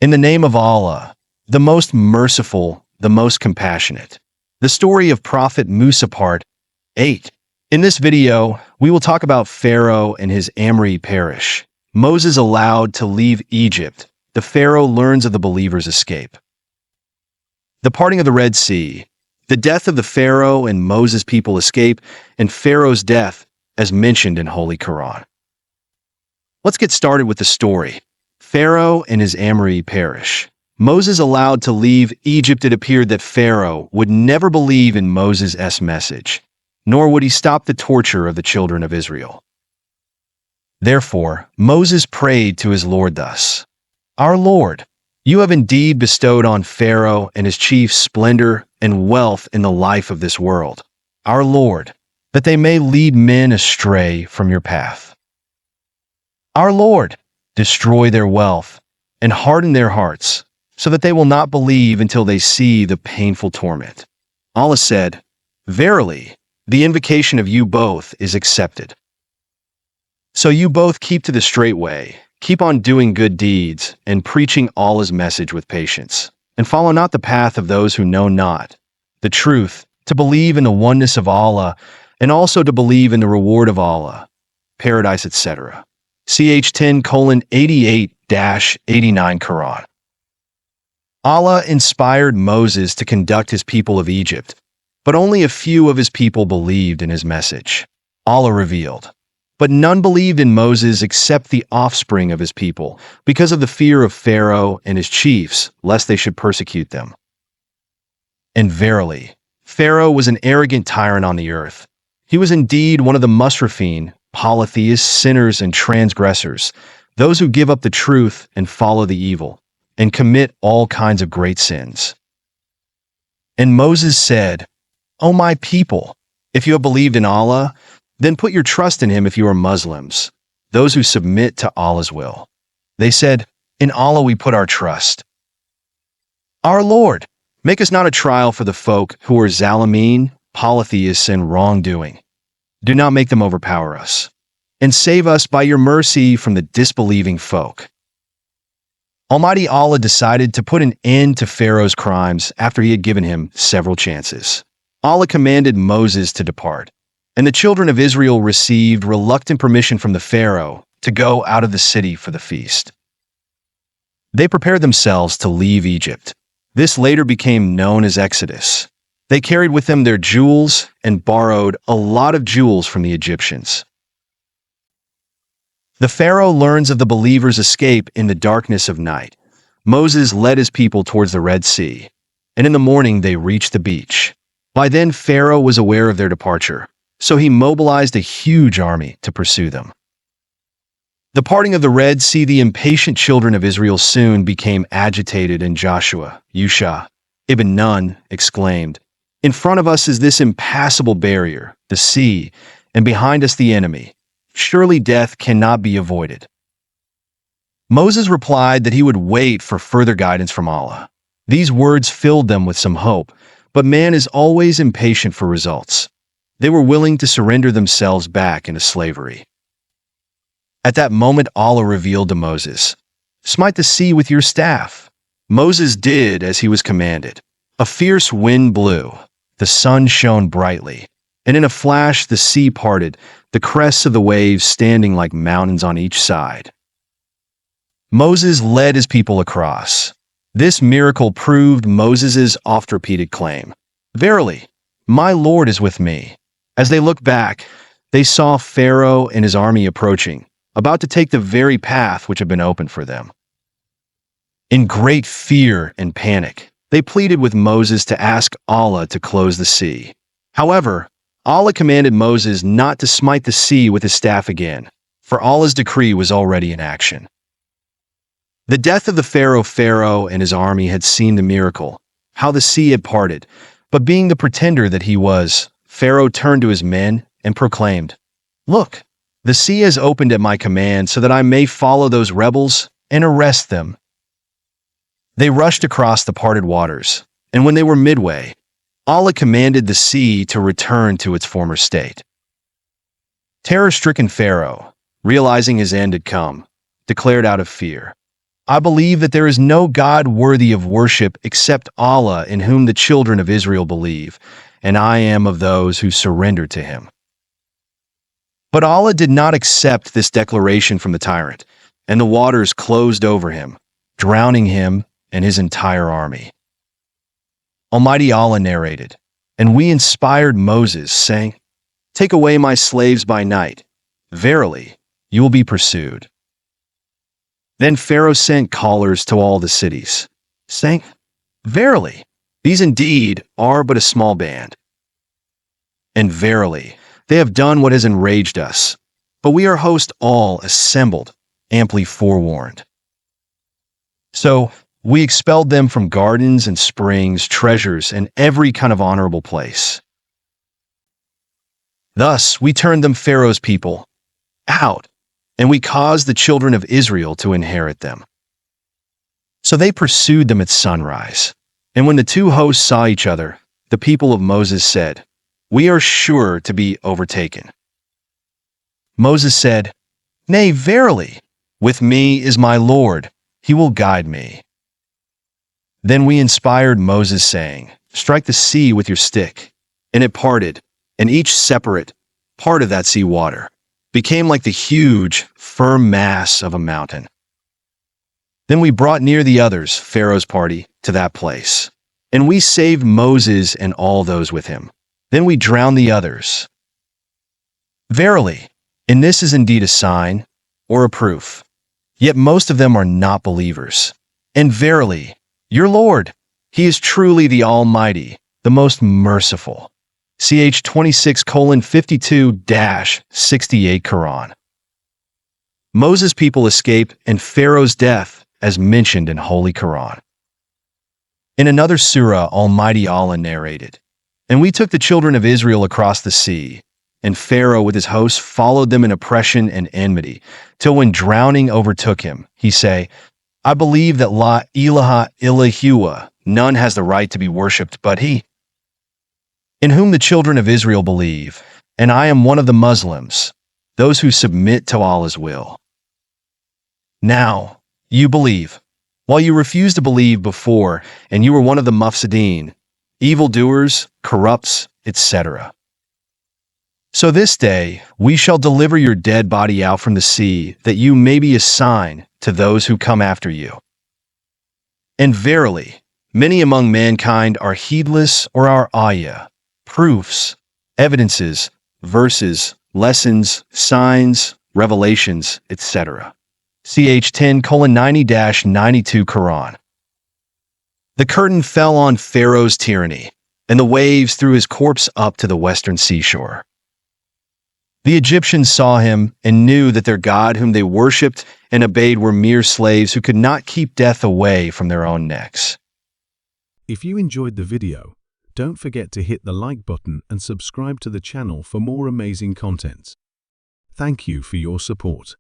In the name of Allah, the most merciful, the most compassionate. The story of Prophet Musa Part 8. In this video, we will talk about Pharaoh and his Amri parish. Moses allowed to leave Egypt. The Pharaoh learns of the believers' escape. The parting of the Red Sea. The death of the Pharaoh and Moses' people escape, and Pharaoh's death, as mentioned in Holy Quran. Let's get started with the story. Pharaoh and his Amri parish. Moses allowed to leave Egypt. It appeared that Pharaoh would never believe in Moses' message, nor would he stop the torture of the children of Israel. Therefore, Moses prayed to his Lord thus: Our Lord, you have indeed bestowed on Pharaoh and his chiefs splendor and wealth in the life of this world. Our Lord, that they may lead men astray from your path. Our Lord, destroy their wealth and harden their hearts, so that they will not believe until they see the painful torment. Allah said, Verily, the invocation of you both is accepted. So you both keep to the straight way, keep on doing good deeds, and preaching Allah's message with patience, and follow not the path of those who know not the truth, to believe in the oneness of Allah, and also to believe in the reward of Allah, paradise, etc. Ch 10:88-89 Quran. Allah inspired Moses to conduct his people of Egypt, but only a few of his people believed in his message. Allah revealed, but none believed in Moses except the offspring of his people, because of the fear of Pharaoh and his chiefs, lest they should persecute them. And verily, Pharaoh was an arrogant tyrant on the earth. He was indeed one of the musrifin, polytheists, sinners, and transgressors, those who give up the truth and follow the evil, and commit all kinds of great sins. And Moses said, O my people, if you have believed in Allah, then put your trust in him if you are Muslims, those who submit to Allah's will. They said, In Allah we put our trust. Our Lord, make us not a trial for the folk who are zalimeen, polytheists, and wrongdoing. Do not make them overpower us, and save us by your mercy from the disbelieving folk. Almighty Allah decided to put an end to Pharaoh's crimes after he had given him several chances. Allah commanded Moses to depart, and the children of Israel received reluctant permission from the Pharaoh to go out of the city for the feast. They prepared themselves to leave Egypt. This later became known as Exodus. They carried with them their jewels and borrowed a lot of jewels from the Egyptians. The Pharaoh learns of the believers' escape in the darkness of night. Moses led his people towards the Red Sea, and in the morning they reached the beach. By then Pharaoh was aware of their departure, so he mobilized a huge army to pursue them. The parting of the Red Sea. The impatient children of Israel soon became agitated, and Joshua, Yusha, ibn Nun, exclaimed, In front of us is this impassable barrier, the sea, and behind us the enemy. Surely death cannot be avoided. Moses replied that he would wait for further guidance from Allah. These words filled them with some hope, but man is always impatient for results. They were willing to surrender themselves back into slavery. At that moment Allah revealed to Moses, Smite the sea with your staff. Moses did as he was commanded. A fierce wind blew. The sun shone brightly, and in a flash the sea parted, the crests of the waves standing like mountains on each side. Moses led his people across. This miracle proved Moses' oft-repeated claim, Verily, my Lord is with me. As they looked back, they saw Pharaoh and his army approaching, about to take the very path which had been opened for them. In great fear and panic, they pleaded with Moses to ask Allah to close the sea. However, Allah commanded Moses not to smite the sea with his staff again, for Allah's decree was already in action. The death of the Pharaoh and his army had seen the miracle, how the sea had parted, but being the pretender that he was, Pharaoh turned to his men and proclaimed, Look, the sea has opened at my command so that I may follow those rebels and arrest them. They rushed across the parted waters, and when they were midway, Allah commanded the sea to return to its former state. Terror-stricken Pharaoh, realizing his end had come, declared out of fear, I believe that there is no God worthy of worship except Allah, in whom the children of Israel believe, and I am of those who surrender to him." But Allah did not accept this declaration from the tyrant, and the waters closed over him, drowning him and his entire army. Almighty Allah narrated, "And we inspired Moses, saying, 'Take away my slaves by night. Verily, you will be pursued.' Then Pharaoh sent callers to all the cities, saying, 'Verily, these indeed are but a small band. And verily, they have done what has enraged us. But we are host all assembled, amply forewarned.' So we expelled them from gardens and springs, treasures, and every kind of honorable place. Thus we turned them, Pharaoh's people, out, and we caused the children of Israel to inherit them. So they pursued them at sunrise. And when the two hosts saw each other, the people of Moses said, 'We are sure to be overtaken.' Moses said, 'Nay, verily, with me is my Lord. He will guide me.' Then we inspired Moses, saying, 'Strike the sea with your stick.' And it parted, and each separate part of that sea water became like the huge, firm mass of a mountain. Then we brought near the others, Pharaoh's party, to that place. And we saved Moses and all those with him. Then we drowned the others. Verily, and this is indeed a sign, or a proof. Yet most of them are not believers. And verily, your Lord, he is truly the Almighty, the most merciful." Ch 26:52-68 Quran. Moses' people escape and Pharaoh's death, as mentioned in Holy Quran. In another surah, Almighty Allah narrated, "And we took the children of Israel across the sea, and Pharaoh with his hosts followed them in oppression and enmity, till when drowning overtook him, he say, 'I believe that La ilaha illa, none has the right to be worshipped but he, in whom the children of Israel believe, and I am one of the Muslims, those who submit to Allah's will.' Now, you believe, while you refused to believe before, and you were one of the mufsideen, evildoers, corrupts, etc. So this day we shall deliver your dead body out from the sea, that you may be a sign to those who come after you. And verily, many among mankind are heedless or are ayah, proofs, evidences, verses, lessons, signs, revelations, etc. Ch 10:90-92 Quran. The curtain fell on Pharaoh's tyranny, and the waves threw his corpse up to the western seashore. The Egyptians saw him and knew that their God whom they worshipped and obeyed were mere slaves who could not keep death away from their own necks. If you enjoyed the video, don't forget to hit the like button and subscribe to the channel for more amazing content. Thank you for your support.